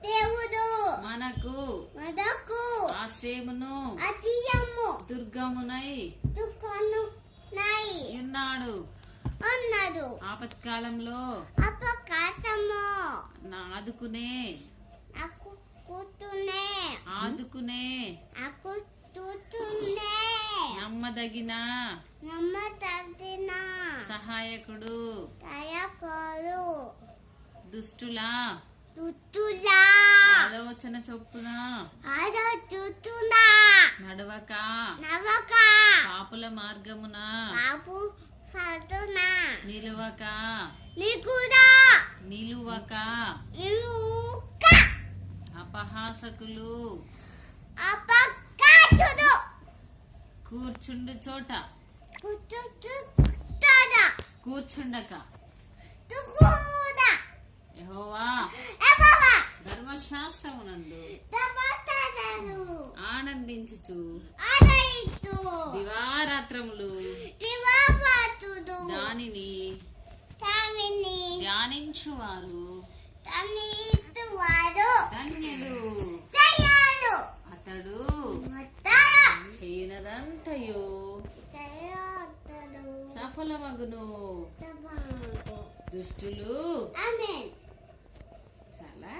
దేవుడు మనకు ఆశ్రయమును దుర్గమునై ఉన్నాడు. ఆపత్కాలంలో ఆదుకునే నమ్మదగిన సహాయకుడు. దుష్టుల ఆలోచన చొప్పున నడవక పాపుల మార్గమున నిలువక అపహాసకులు కూర్చుండు చోట కూర్చుండక యెహోవా ధర్మశాస్త్రమునందు ఆనందించుచు దివారాత్రములు దానిని ధ్యానించువారు ధన్యులు. అతడు చేయనదంతయు సఫలమగును. దుష్టులు చాలా